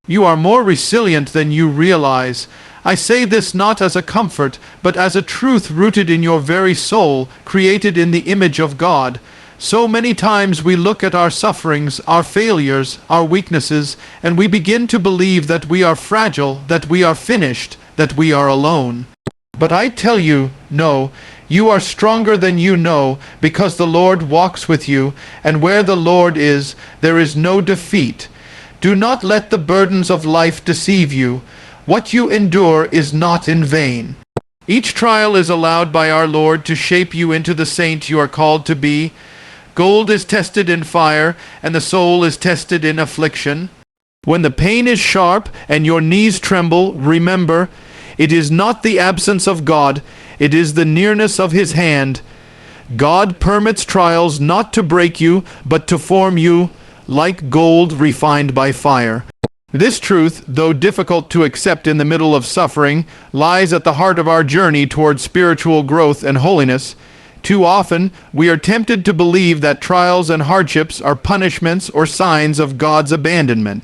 You are more resilient than you realize. I say this not as a comfort, but as a truth rooted in your very soul, created in the image of God. So many times we look at our sufferings, our failures, our weaknesses, and we begin to believe that we are fragile, that we are finished, that we are alone. But I tell you, no, you are stronger than you know, because the Lord walks with you, and where the Lord is, there is no defeat. Do not let the burdens of life deceive you. What you endure is not in vain. Each trial is allowed by our Lord to shape you into the saint you are called to be. Gold is tested in fire, and the soul is tested in affliction. When the pain is sharp and your knees tremble, remember, it is not the absence of God, it is the nearness of His hand. God permits trials not to break you, but to form you, like gold refined by fire. This truth, though difficult to accept in the middle of suffering, lies at the heart of our journey toward spiritual growth and holiness. Too often, we are tempted to believe that trials and hardships are punishments or signs of God's abandonment.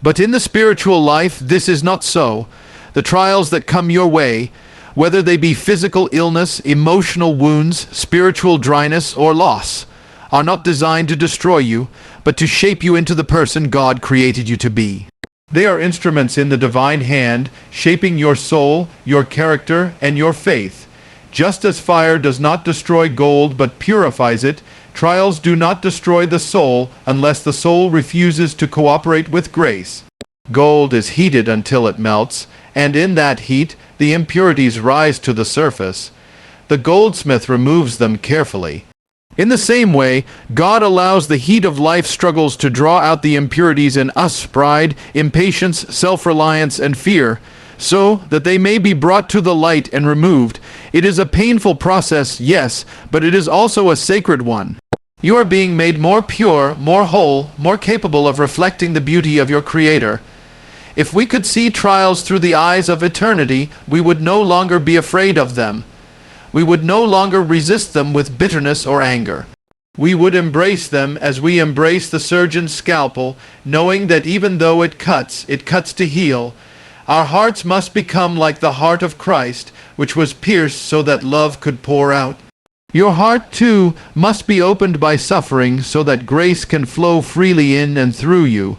But in the spiritual life, this is not so. The trials that come your way, whether they be physical illness, emotional wounds, spiritual dryness, or loss, are not designed to destroy you, but to shape you into the person God created you to be. They are instruments in the divine hand, shaping your soul, your character, and your faith. Just as fire does not destroy gold but purifies it, trials do not destroy the soul unless the soul refuses to cooperate with grace. Gold is heated until it melts, and in that heat, the impurities rise to the surface. The goldsmith removes them carefully. In the same way, God allows the heat of life struggles to draw out the impurities in us, pride, impatience, self-reliance, and fear, so that they may be brought to the light and removed. It is a painful process, yes, but it is also a sacred one. You are being made more pure, more whole, more capable of reflecting the beauty of your Creator. If we could see trials through the eyes of eternity, we would no longer be afraid of them. We would no longer resist them with bitterness or anger. We would embrace them as we embrace the surgeon's scalpel, knowing that even though it cuts to heal. Our hearts must become like the heart of Christ, which was pierced so that love could pour out. Your heart, too, must be opened by suffering so that grace can flow freely in and through you.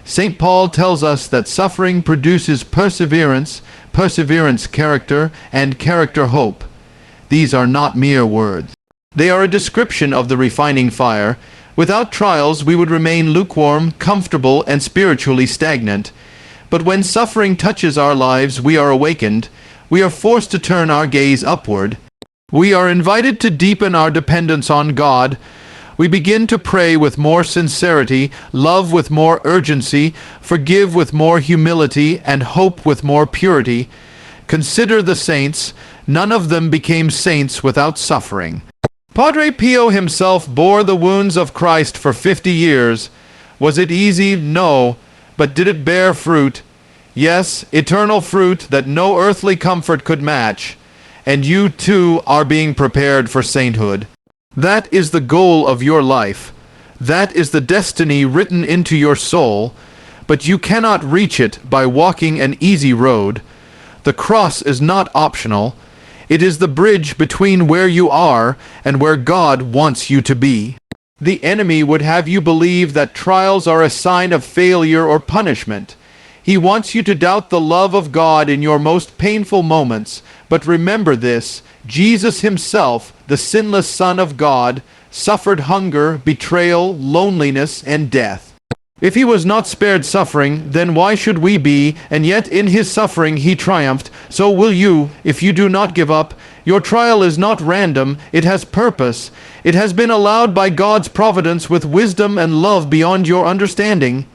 St. Paul tells us that suffering produces perseverance, perseverance character, and character hope. These are not mere words. They are a description of the refining fire. Without trials, we would remain lukewarm, comfortable, and spiritually stagnant. But when suffering touches our lives, we are awakened. We are forced to turn our gaze upward. We are invited to deepen our dependence on God. We begin to pray with more sincerity, love with more urgency, forgive with more humility, and hope with more purity. Consider the saints. None of them became saints without suffering. Padre Pio himself bore the wounds of Christ for 50 years. Was it easy? No. But did it bear fruit? Yes, eternal fruit that no earthly comfort could match. And you too are being prepared for sainthood. That is the goal of your life. That is the destiny written into your soul. But you cannot reach it by walking an easy road. The cross is not optional. It is the bridge between where you are and where God wants you to be. The enemy would have you believe that trials are a sign of failure or punishment. He wants you to doubt the love of God in your most painful moments. But remember this, Jesus himself, the sinless Son of God, suffered hunger, betrayal, loneliness, and death. If he was not spared suffering, then why should we be? And yet in his suffering he triumphed. So will you, if you do not give up. Your trial is not random, it has purpose. It has been allowed by God's providence with wisdom and love beyond your understanding.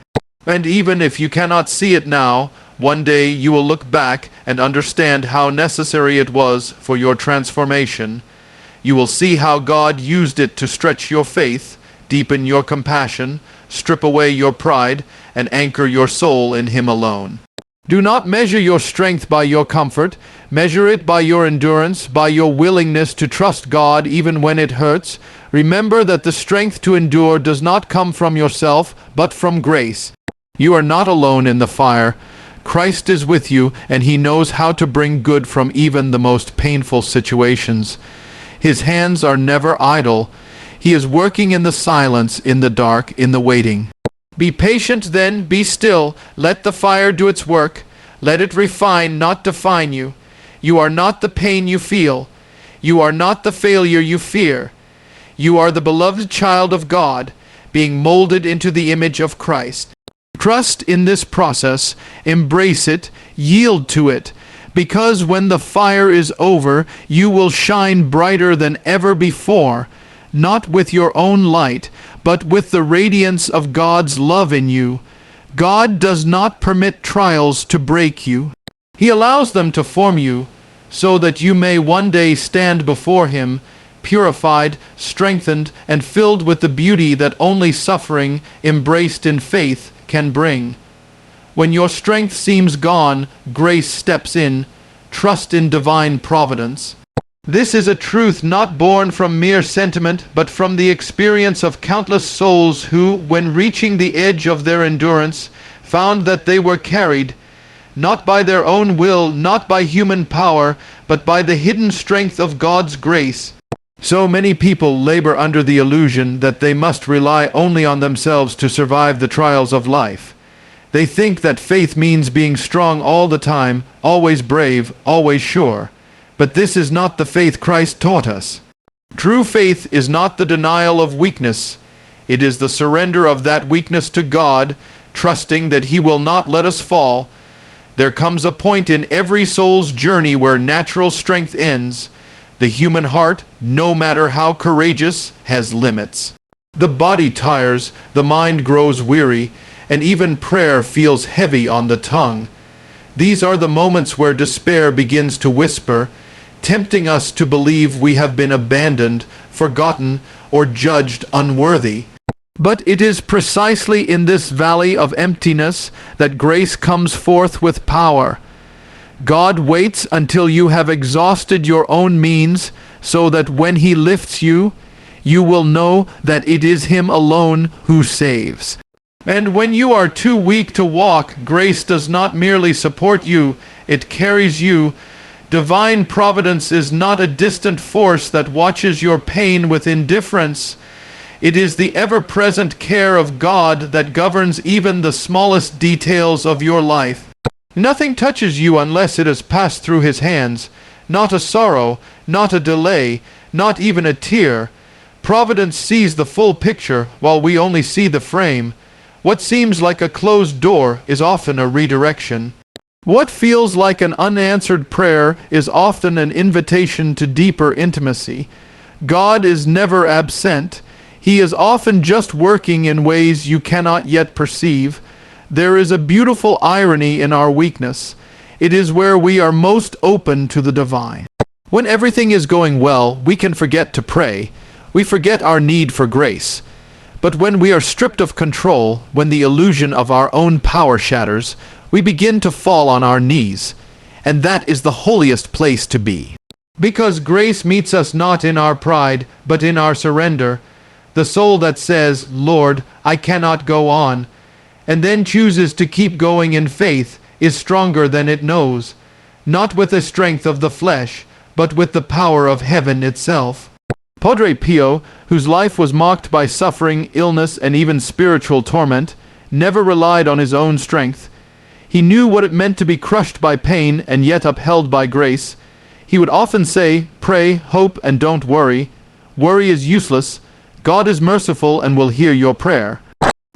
And even if you cannot see it now, one day you will look back and understand how necessary it was for your transformation. You will see how God used it to stretch your faith, deepen your compassion, strip away your pride, and anchor your soul in Him alone. Do not measure your strength by your comfort. Measure it by your endurance, by your willingness to trust God even when it hurts. Remember that the strength to endure does not come from yourself, but from grace. You are not alone in the fire. Christ is with you, and he knows how to bring good from even the most painful situations. His hands are never idle. He is working in the silence, in the dark, in the waiting. Be patient then, be still. Let the fire do its work. Let it refine, not define you. You are not the pain you feel. You are not the failure you fear. You are the beloved child of God, being molded into the image of Christ. Trust in this process, embrace it, yield to it, because when the fire is over, you will shine brighter than ever before, not with your own light, but with the radiance of God's love in you. God does not permit trials to break you. He allows them to form you, so that you may one day stand before Him, purified, strengthened, and filled with the beauty that only suffering, embraced in faith, can bring. When your strength seems gone, grace steps in. Trust in divine providence. This is a truth not born from mere sentiment, but from the experience of countless souls who, when reaching the edge of their endurance, found that they were carried, not by their own will, not by human power, but by the hidden strength of God's grace. So many people labor under the illusion that they must rely only on themselves to survive the trials of life. They think that faith means being strong all the time, always brave, always sure. But this is not the faith Christ taught us. True faith is not the denial of weakness. It is the surrender of that weakness to God, trusting that He will not let us fall. There comes a point in every soul's journey where natural strength ends. The human heart, no matter how courageous, has limits. The body tires, the mind grows weary, and even prayer feels heavy on the tongue. These are the moments where despair begins to whisper, tempting us to believe we have been abandoned, forgotten, or judged unworthy. But it is precisely in this valley of emptiness that grace comes forth with power. God waits until you have exhausted your own means, so that when He lifts you, you will know that it is Him alone who saves. And when you are too weak to walk, grace does not merely support you, it carries you. Divine providence is not a distant force that watches your pain with indifference. It is the ever-present care of God that governs even the smallest details of your life. Nothing touches you unless it has passed through His hands. Not a sorrow, not a delay, not even a tear. Providence sees the full picture while we only see the frame. What seems like a closed door is often a redirection. What feels like an unanswered prayer is often an invitation to deeper intimacy. God is never absent. He is often just working in ways you cannot yet perceive. There is a beautiful irony in our weakness. It is where we are most open to the divine. When everything is going well, we can forget to pray. We forget our need for grace. But when we are stripped of control, when the illusion of our own power shatters, we begin to fall on our knees. And that is the holiest place to be. Because grace meets us not in our pride, but in our surrender. The soul that says, "Lord, I cannot go on," and then chooses to keep going in faith, is stronger than it knows, not with the strength of the flesh, but with the power of heaven itself. Padre Pio, whose life was marked by suffering, illness, and even spiritual torment, never relied on his own strength. He knew what it meant to be crushed by pain and yet upheld by grace. He would often say, "Pray, hope, and don't worry. Worry is useless. God is merciful and will hear your prayer."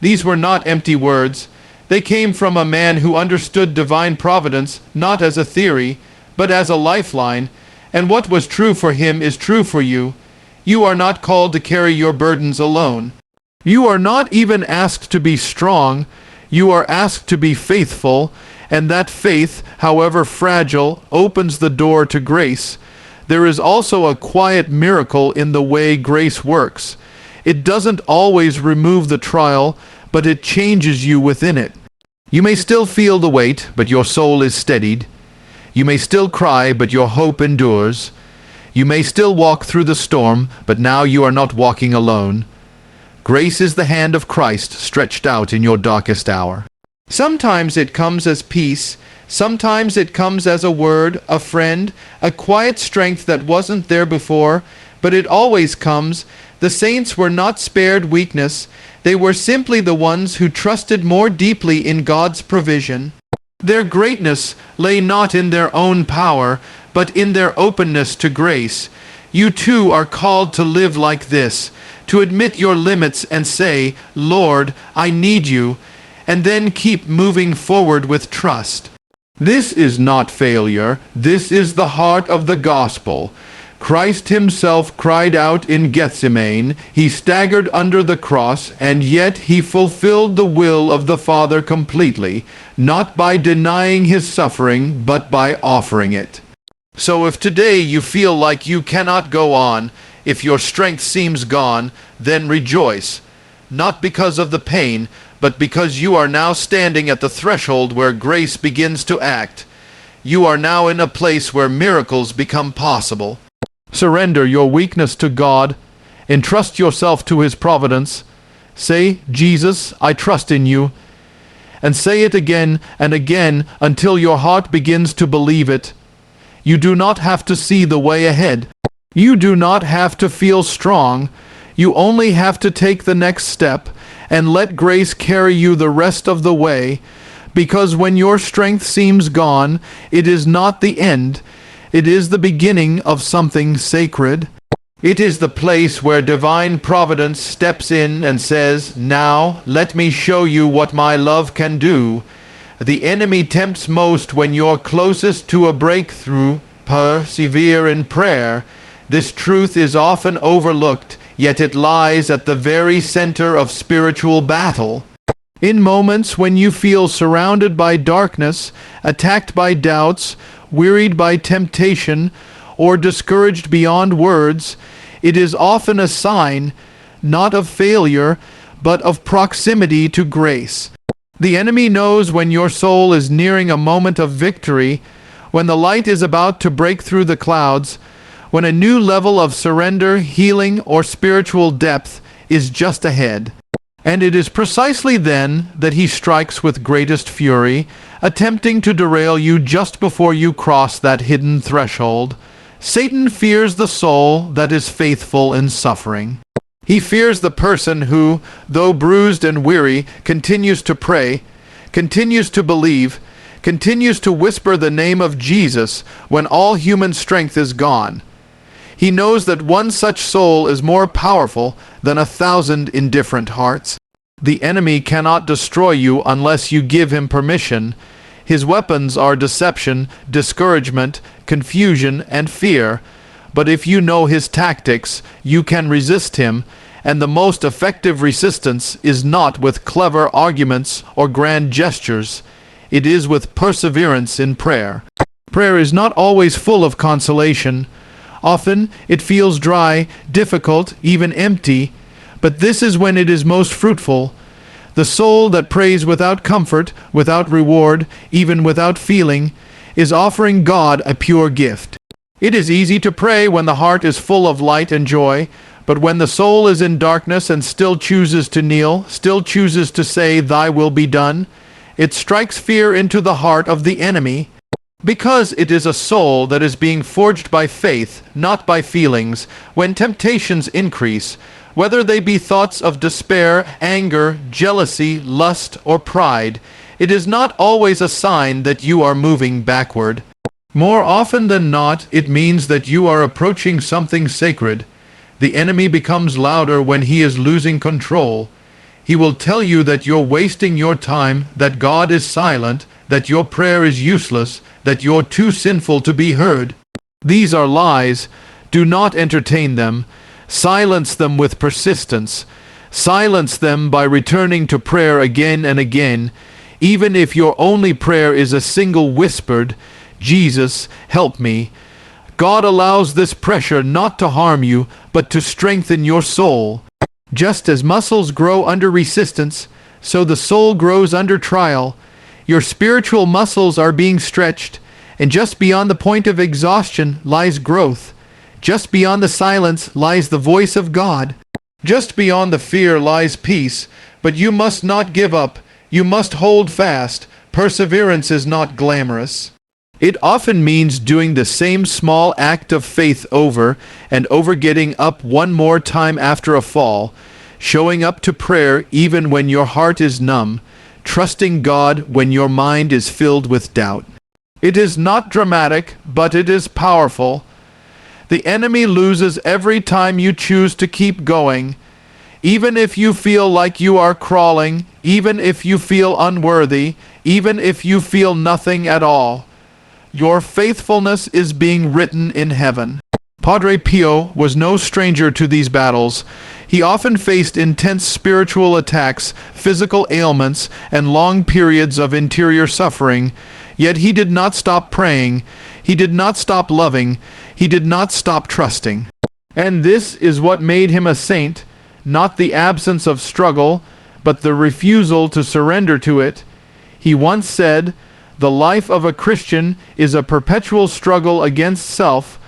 These were not empty words. They came from a man who understood divine providence not as a theory, but as a lifeline, and what was true for him is true for you. You are not called to carry your burdens alone. You are not even asked to be strong. You are asked to be faithful, and that faith, however fragile, opens the door to grace. There is also a quiet miracle in the way grace works. It doesn't always remove the trial, but it changes you within it. You may still feel the weight, but your soul is steadied. You may still cry, but your hope endures. You may still walk through the storm, but now you are not walking alone. Grace is the hand of Christ stretched out in your darkest hour. Sometimes it comes as peace, sometimes it comes as a word, a friend, a quiet strength that wasn't there before, but it always comes. The saints were not spared weakness, they were simply the ones who trusted more deeply in God's provision. Their greatness lay not in their own power, but in their openness to grace. You too are called to live like this, to admit your limits and say, Lord, I need you, and then keep moving forward with trust. This is not failure, this is the heart of the gospel. Christ himself cried out in Gethsemane, he staggered under the cross, and yet he fulfilled the will of the Father completely, not by denying his suffering, but by offering it. So if today you feel like you cannot go on, if your strength seems gone, then rejoice, not because of the pain, but because you are now standing at the threshold where grace begins to act. You are now in a place where miracles become possible. Surrender your weakness to God. Entrust yourself to his providence. Say, Jesus, I trust in you. And say it again and again until your heart begins to believe it. You do not have to see the way ahead. You do not have to feel strong. You only have to take the next step and let grace carry you the rest of the way, because when your strength seems gone, it is not the end. It is the beginning of something sacred. It is the place where divine providence steps in and says, now let me show you what my love can do. The enemy tempts most when you're closest to a breakthrough. Persevere in prayer. This truth is often overlooked, yet it lies at the very center of spiritual battle. In moments when you feel surrounded by darkness, attacked by doubts, wearied by temptation, or discouraged beyond words, it is often a sign, not of failure, but of proximity to grace. The enemy knows when your soul is nearing a moment of victory, when the light is about to break through the clouds, when a new level of surrender, healing, or spiritual depth is just ahead. And it is precisely then that he strikes with greatest fury, attempting to derail you just before you cross that hidden threshold. Satan fears the soul that is faithful in suffering. He fears the person who, though bruised and weary, continues to pray, continues to believe, continues to whisper the name of Jesus when all human strength is gone. He knows that one such soul is more powerful than 1,000 indifferent hearts. The enemy cannot destroy you unless you give him permission. His weapons are deception, discouragement, confusion, and fear. But if you know his tactics, you can resist him, and the most effective resistance is not with clever arguments or grand gestures. It is with perseverance in prayer. Prayer is not always full of consolation. Often it feels dry, difficult, even empty, but this is when it is most fruitful. The soul that prays without comfort, without reward, even without feeling, is offering God a pure gift. It is easy to pray when the heart is full of light and joy, but when the soul is in darkness and still chooses to kneel, still chooses to say, "Thy will be done," it strikes fear into the heart of the enemy. Because it is a soul that is being forged by faith, not by feelings, when temptations increase, whether they be thoughts of despair, anger, jealousy, lust, or pride, it is not always a sign that you are moving backward. More often than not, it means that you are approaching something sacred. The enemy becomes louder when he is losing control. He will tell you that you're wasting your time, that God is silent, that your prayer is useless, that you're too sinful to be heard. These are lies. Do not entertain them. Silence them with persistence. Silence them by returning to prayer again and again, even if your only prayer is a single whispered, "Jesus, help me." God allows this pressure not to harm you, but to strengthen your soul. Just as muscles grow under resistance, so the soul grows under trial. Your spiritual muscles are being stretched, and just beyond the point of exhaustion lies growth. Just beyond the silence lies the voice of God. Just beyond the fear lies peace, but you must not give up. You must hold fast. Perseverance is not glamorous. It often means doing the same small act of faith over and over, getting up one more time after a fall, showing up to prayer even when your heart is numb, trusting God when your mind is filled with doubt. It is not dramatic, but it is powerful. The enemy loses every time you choose to keep going. Even if you feel like you are crawling, even if you feel unworthy, even if you feel nothing at all, your faithfulness is being written in heaven. Padre Pio was no stranger to these battles. He often faced intense spiritual attacks, physical ailments, and long periods of interior suffering, yet he did not stop praying, he did not stop loving, he did not stop trusting. And this is what made him a saint, not the absence of struggle, but the refusal to surrender to it. He once said, "The life of a Christian is a perpetual struggle against self.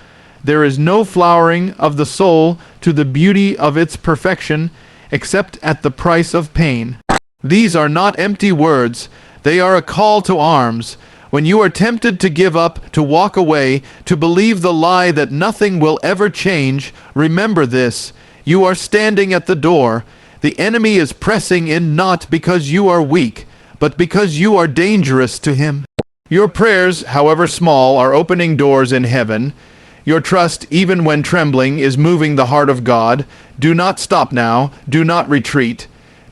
There is no flowering of the soul to the beauty of its perfection, except at the price of pain." These are not empty words. They are a call to arms. When you are tempted to give up, to walk away, to believe the lie that nothing will ever change, remember this: you are standing at the door. The enemy is pressing in not because you are weak, but because you are dangerous to him. Your prayers, however small, are opening doors in heaven. Your trust, even when trembling, is moving the heart of God. Do not stop now. Do not retreat.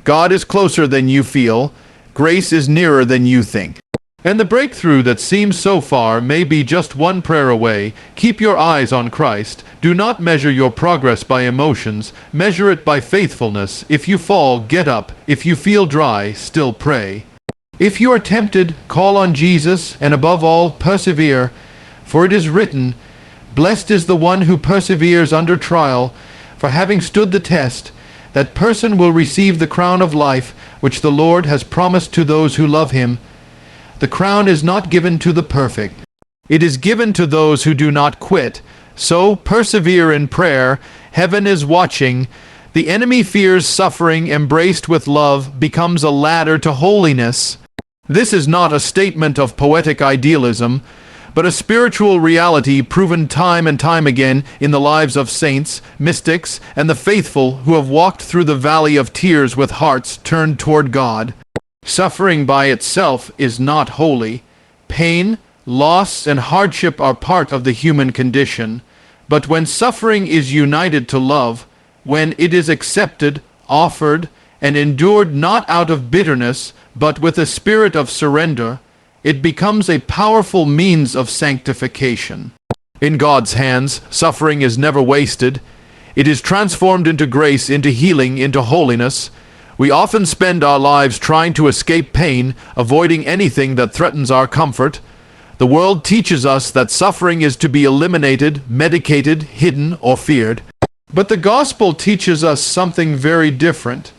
God is closer than you feel. Grace is nearer than you think. And the breakthrough that seems so far may be just one prayer away. Keep your eyes on Christ. Do not measure your progress by emotions. Measure it by faithfulness. If you fall, get up. If you feel dry, still pray. If you are tempted, call on Jesus, and above all, persevere. For it is written, "Blessed is the one who perseveres under trial, for having stood the test, that person will receive the crown of life, which the Lord has promised to those who love him." The crown is not given to the perfect. It is given to those who do not quit. So persevere in prayer. Heaven is watching. The enemy fears suffering embraced with love becomes a ladder to holiness. This is not a statement of poetic idealism, but a spiritual reality proven time and time again in the lives of saints, mystics, and the faithful who have walked through the valley of tears with hearts turned toward God. Suffering by itself is not holy. Pain, loss, and hardship are part of the human condition. But when suffering is united to love, when it is accepted, offered, and endured not out of bitterness, but with a spirit of surrender, it becomes a powerful means of sanctification. In God's hands, suffering is never wasted. It is transformed into grace, into healing, into holiness. We often spend our lives trying to escape pain, avoiding anything that threatens our comfort. The world teaches us that suffering is to be eliminated, medicated, hidden, or feared. But the gospel teaches us something very different.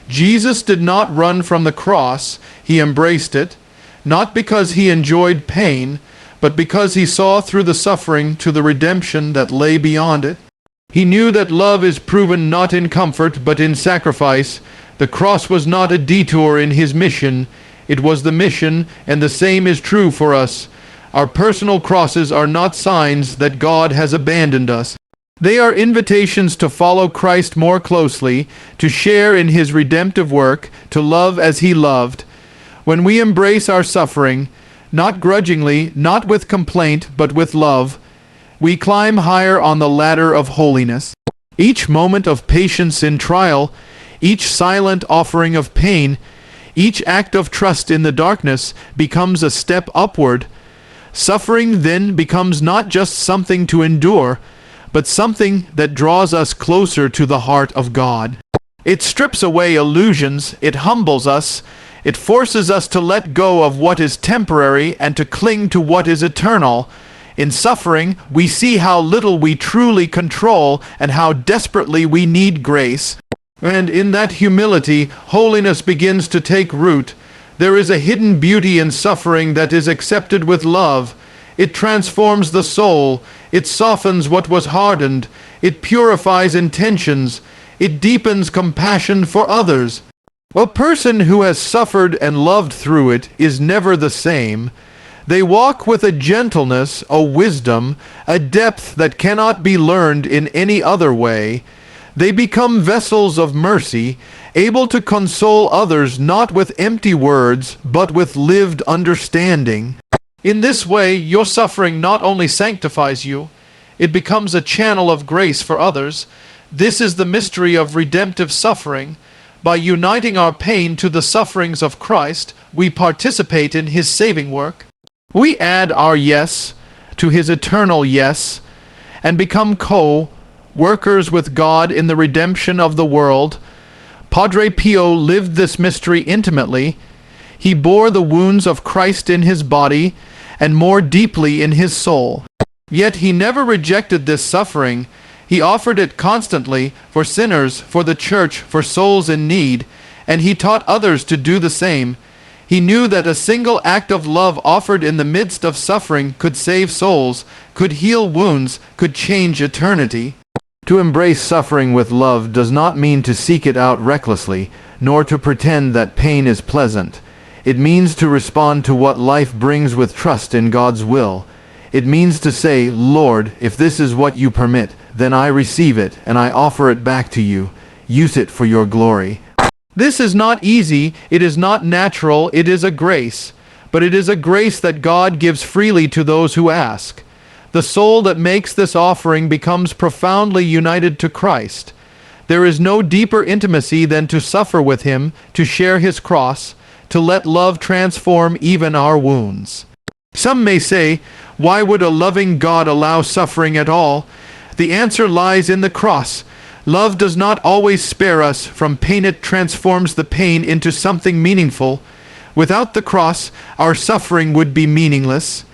Jesus did not run from the cross. He embraced it, not because he enjoyed pain, but because he saw through the suffering to the redemption that lay beyond it. He knew that love is proven not in comfort, but in sacrifice. The cross was not a detour in his mission. It was the mission, and the same is true for us. Our personal crosses are not signs that God has abandoned us. They are invitations to follow Christ more closely, to share in his redemptive work, to love as he loved. When we embrace our suffering, not grudgingly, not with complaint, but with love, we climb higher on the ladder of holiness. Each moment of patience in trial, each silent offering of pain, each act of trust in the darkness becomes a step upward. Suffering then becomes not just something to endure, but something that draws us closer to the heart of God. It strips away illusions, it humbles us, it forces us to let go of what is temporary and to cling to what is eternal. In suffering, we see how little we truly control and how desperately we need grace. And in that humility, holiness begins to take root. There is a hidden beauty in suffering that is accepted with love. It transforms the soul. It softens what was hardened. It purifies intentions. It deepens compassion for others. A person who has suffered and loved through it is never the same. They walk with a gentleness, a wisdom, a depth that cannot be learned in any other way. They become vessels of mercy, able to console others not with empty words, but with lived understanding. In this way, your suffering not only sanctifies you, it becomes a channel of grace for others. This is the mystery of redemptive suffering. By uniting our pain to the sufferings of Christ, we participate in His saving work. We add our yes to His eternal yes and become co-workers with God in the redemption of the world. Padre Pio lived this mystery intimately. He bore the wounds of Christ in his body and more deeply in his soul. Yet he never rejected this suffering. He offered it constantly for sinners, for the church, for souls in need, and he taught others to do the same. He knew that a single act of love offered in the midst of suffering could save souls, could heal wounds, could change eternity. To embrace suffering with love does not mean to seek it out recklessly, nor to pretend that pain is pleasant. It means to respond to what life brings with trust in God's will. It means to say, Lord, if this is what you permit, then I receive it, and I offer it back to you. Use it for your glory. This is not easy, it is not natural, it is a grace. But it is a grace that God gives freely to those who ask. The soul that makes this offering becomes profoundly united to Christ. There is no deeper intimacy than to suffer with Him, to share His cross, to let love transform even our wounds. Some may say, why would a loving God allow suffering at all? The answer lies in the cross. Love does not always spare us from pain. It transforms the pain into something meaningful. Without the cross, our suffering would be meaningless.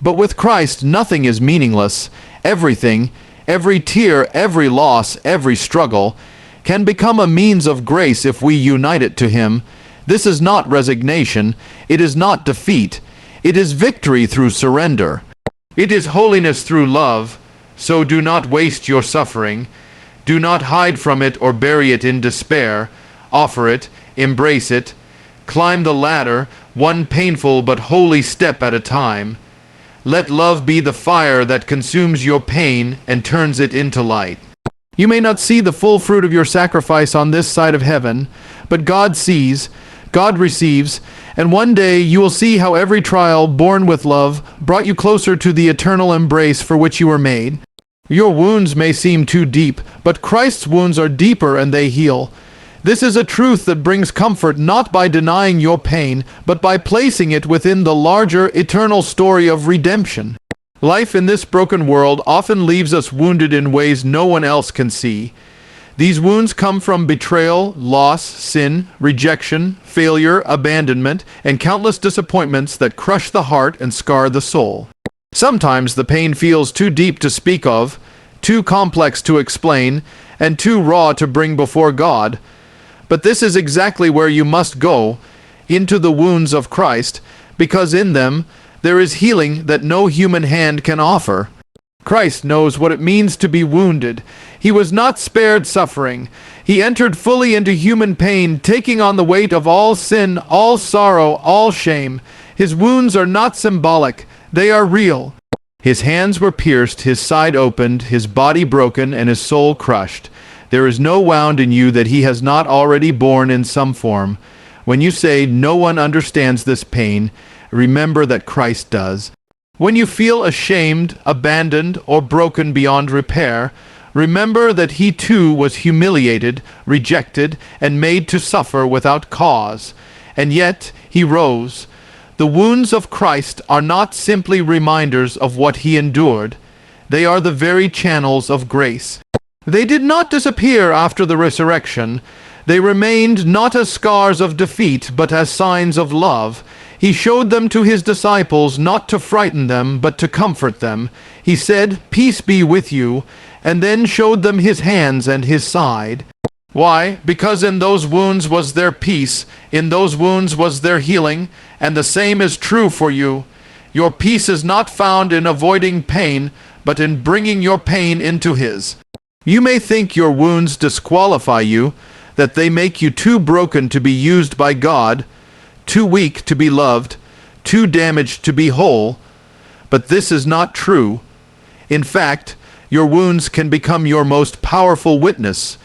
But with Christ, nothing is meaningless. Everything, every tear, every loss, every struggle, can become a means of grace if we unite it to Him. This is not resignation. It is not defeat. It is victory through surrender. It is holiness through love. So do not waste your suffering. Do not hide from it or bury it in despair. Offer it, embrace it. Climb the ladder, one painful but holy step at a time. Let love be the fire that consumes your pain and turns it into light. You may not see the full fruit of your sacrifice on this side of heaven, but God sees, God receives, and one day you will see how every trial, born with love, brought you closer to the eternal embrace for which you were made. Your wounds may seem too deep, but Christ's wounds are deeper and they heal. This is a truth that brings comfort not by denying your pain, but by placing it within the larger, eternal story of redemption. Life in this broken world often leaves us wounded in ways no one else can see. These wounds come from betrayal, loss, sin, rejection, failure, abandonment, and countless disappointments that crush the heart and scar the soul. Sometimes the pain feels too deep to speak of, too complex to explain, and too raw to bring before God. But this is exactly where you must go, into the wounds of Christ, because in them there is healing that no human hand can offer. Christ knows what it means to be wounded. He was not spared suffering. He entered fully into human pain, taking on the weight of all sin, all sorrow, all shame. His wounds are not symbolic. They are real. His hands were pierced, his side opened, his body broken, and his soul crushed. There is no wound in you that he has not already borne in some form. When you say, no one understands this pain, remember that Christ does. When you feel ashamed, abandoned, or broken beyond repair, remember that he too was humiliated, rejected, and made to suffer without cause. And yet he rose. The wounds of Christ are not simply reminders of what he endured. They are the very channels of grace. They did not disappear after the resurrection. They remained not as scars of defeat, but as signs of love. He showed them to his disciples not to frighten them, but to comfort them. He said, "Peace be with you," and then showed them his hands and his side. Why? Because in those wounds was their peace, in those wounds was their healing, and the same is true for you. Your peace is not found in avoiding pain, but in bringing your pain into his. You may think your wounds disqualify you, that they make you too broken to be used by God, too weak to be loved, too damaged to be whole. But this is not true. In fact, your wounds can become your most powerful witness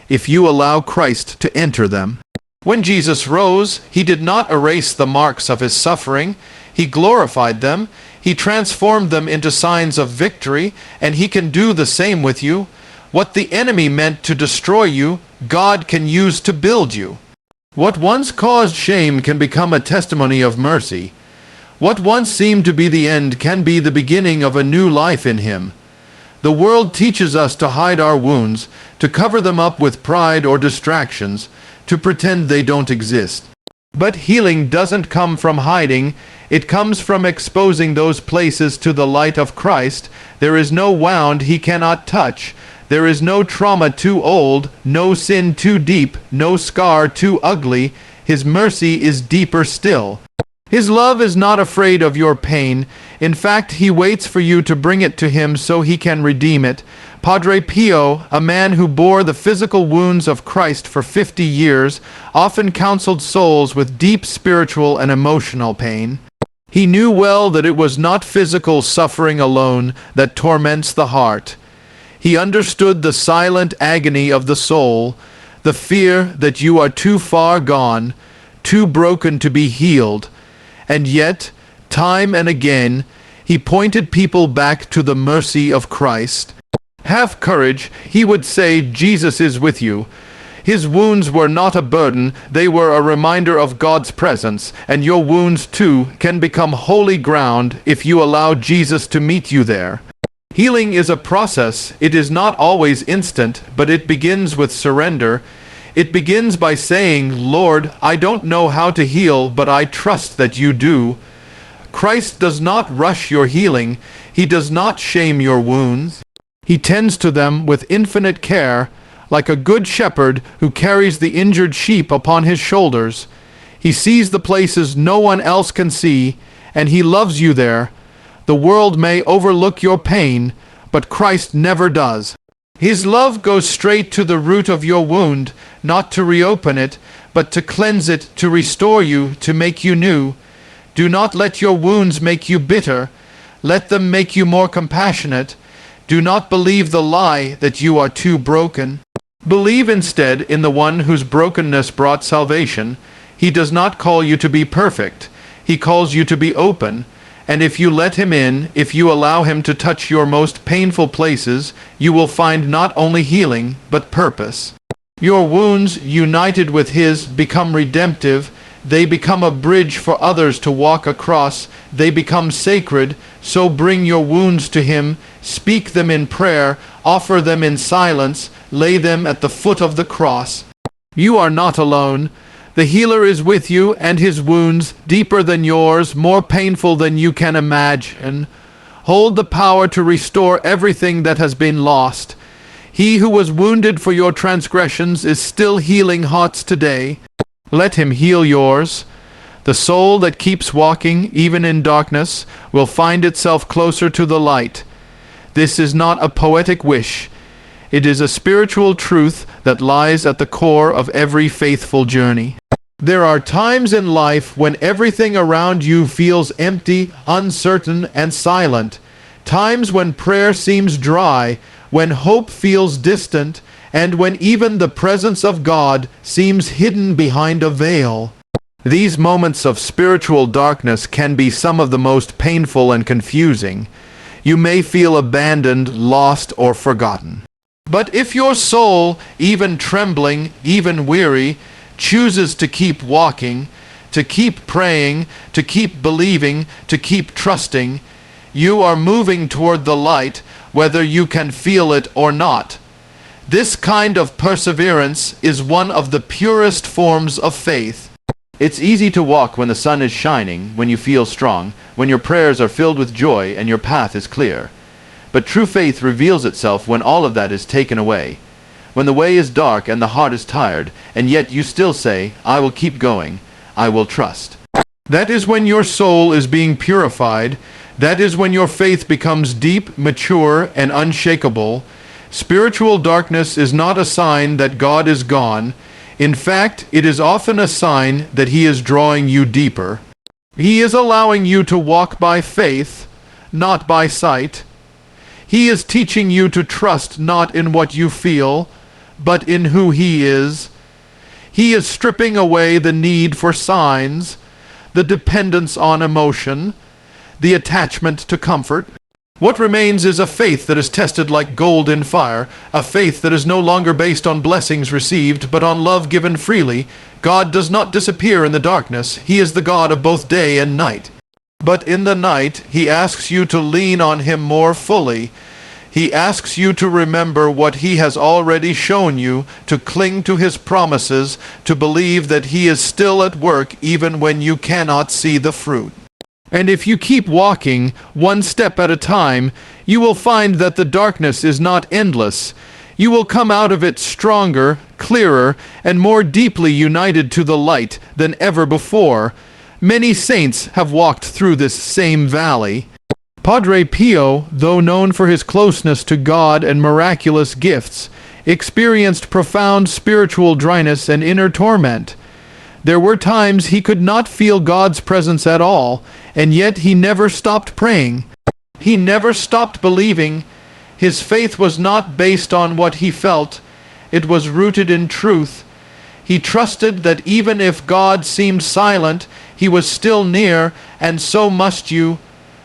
if you allow Christ to enter them. When Jesus rose, he did not erase the marks of his suffering. He glorified them. He transformed them into signs of victory, and he can do the same with you. What the enemy meant to destroy you, God can use to build you. What once caused shame can become a testimony of mercy. What once seemed to be the end can be the beginning of a new life in him. The world teaches us to hide our wounds, to cover them up with pride or distractions, to pretend they don't exist. But healing doesn't come from hiding. It comes from exposing those places to the light of Christ. There is no wound he cannot touch. There is no trauma too old, no sin too deep, no scar too ugly. His mercy is deeper still. His love is not afraid of your pain. In fact, he waits for you to bring it to him so he can redeem it. Padre Pio, a man who bore the physical wounds of Christ for 50 years, often counseled souls with deep spiritual and emotional pain. He knew well that it was not physical suffering alone that torments the heart. He understood the silent agony of the soul, the fear that you are too far gone, too broken to be healed. And yet, time and again, he pointed people back to the mercy of Christ. Have courage, he would say, Jesus is with you. His wounds were not a burden, they were a reminder of God's presence, and your wounds too can become holy ground if you allow Jesus to meet you there. Healing is a process. It is not always instant, but it begins with surrender. It begins by saying, Lord, I don't know how to heal, but I trust that you do. Christ does not rush your healing. He does not shame your wounds. He tends to them with infinite care, like a good shepherd who carries the injured sheep upon his shoulders. He sees the places no one else can see, and he loves you there. The world may overlook your pain, but Christ never does. His love goes straight to the root of your wound, not to reopen it, but to cleanse it, to restore you, to make you new. Do not let your wounds make you bitter. Let them make you more compassionate. Do not believe the lie that you are too broken. Believe instead in the one whose brokenness brought salvation. He does not call you to be perfect. He calls you to be open. And if you let him in, if you allow him to touch your most painful places, you will find not only healing, but purpose. Your wounds, united with his, become redemptive. They become a bridge for others to walk across. They become sacred. So bring your wounds to him. Speak them in prayer. Offer them in silence. Lay them at the foot of the cross. You are not alone. The healer is with you, and his wounds, deeper than yours, more painful than you can imagine, hold the power to restore everything that has been lost. He who was wounded for your transgressions is still healing hearts today. Let him heal yours. The soul that keeps walking, even in darkness, will find itself closer to the light. This is not a poetic wish. It is a spiritual truth that lies at the core of every faithful journey. There are times in life when everything around you feels empty, uncertain, and silent. Times when prayer seems dry, when hope feels distant, and when even the presence of God seems hidden behind a veil. These moments of spiritual darkness can be some of the most painful and confusing. You may feel abandoned, lost, or forgotten. But if your soul, even trembling, even weary, chooses to keep walking, to keep praying, to keep believing, to keep trusting, you are moving toward the light, whether you can feel it or not. This kind of perseverance is one of the purest forms of faith. It's easy to walk when the sun is shining, when you feel strong, when your prayers are filled with joy and your path is clear. But true faith reveals itself when all of that is taken away. When the way is dark and the heart is tired, and yet you still say, I will keep going, I will trust. That is when your soul is being purified. That is when your faith becomes deep, mature, and unshakable. Spiritual darkness is not a sign that God is gone. In fact, it is often a sign that He is drawing you deeper. He is allowing you to walk by faith, not by sight. He is teaching you to trust not in what you feel, but in who He is. He is stripping away the need for signs, the dependence on emotion, the attachment to comfort. What remains is a faith that is tested like gold in fire, a faith that is no longer based on blessings received, but on love given freely. God does not disappear in the darkness. He is the God of both day and night. But in the night, He asks you to lean on Him more fully. He asks you to remember what He has already shown you, to cling to His promises, to believe that He is still at work even when you cannot see the fruit. And if you keep walking, one step at a time, you will find that the darkness is not endless. You will come out of it stronger, clearer, and more deeply united to the light than ever before. Many saints have walked through this same valley. Padre Pio, though known for his closeness to God and miraculous gifts, experienced profound spiritual dryness and inner torment. There were times he could not feel God's presence at all, and yet he never stopped praying. He never stopped believing. His faith was not based on what he felt. It was rooted in truth. He trusted that even if God seemed silent, He was still near, and so must you.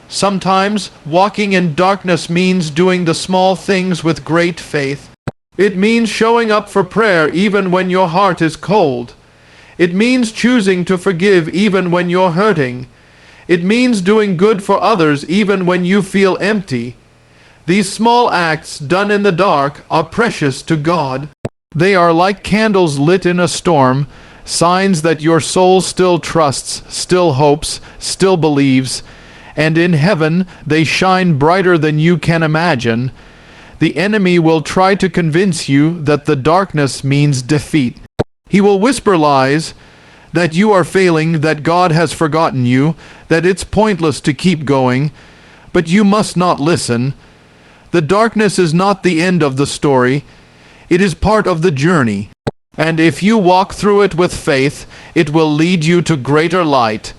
Sometimes walking in darkness means doing the small things with great faith. It means showing up for prayer even when your heart is cold. It means choosing to forgive even when you're hurting. It means doing good for others even when you feel empty. These small acts done in the dark are precious to God. They are like candles lit in a storm, signs that your soul still trusts, still hopes, still believes, and in heaven they shine brighter than you can imagine. The enemy will try to convince you that the darkness means defeat. He will whisper lies, that you are failing, that God has forgotten you, that it's pointless to keep going, but you must not listen. The darkness is not the end of the story. It is part of the journey. And if you walk through it with faith, it will lead you to greater light.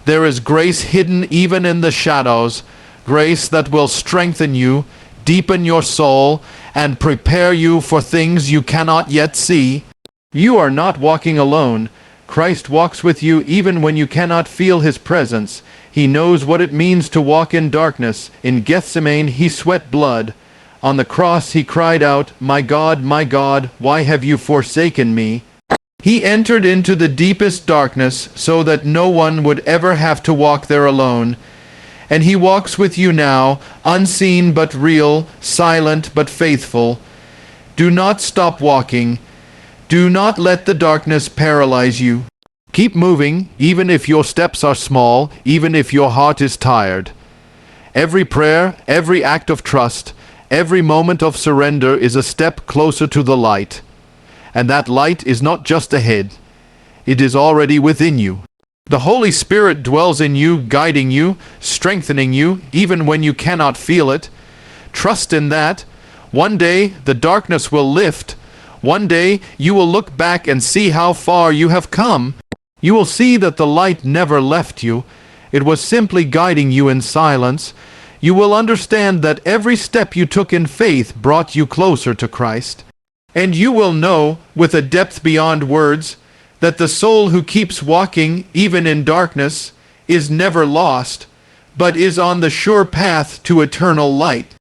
There is grace hidden even in the shadows, grace that will strengthen you, deepen your soul, and prepare you for things you cannot yet see. You are not walking alone. Christ walks with you even when you cannot feel His presence. He knows what it means to walk in darkness. In Gethsemane, He sweat blood. On the cross, He cried out, my God, why have you forsaken me?" He entered into the deepest darkness so that no one would ever have to walk there alone. And He walks with you now, unseen but real, silent but faithful. Do not stop walking. Do not let the darkness paralyze you. Keep moving, even if your steps are small, even if your heart is tired. Every prayer, every act of trust, every moment of surrender is a step closer to the light. And that light is not just ahead. It is already within you. The Holy Spirit dwells in you, guiding you, strengthening you, even when you cannot feel it. Trust in that. One day, the darkness will lift. One day, you will look back and see how far you have come. You will see that the light never left you. It was simply guiding you in silence. You will understand that every step you took in faith brought you closer to Christ. And you will know, with a depth beyond words, that the soul who keeps walking, even in darkness, is never lost, but is on the sure path to eternal light.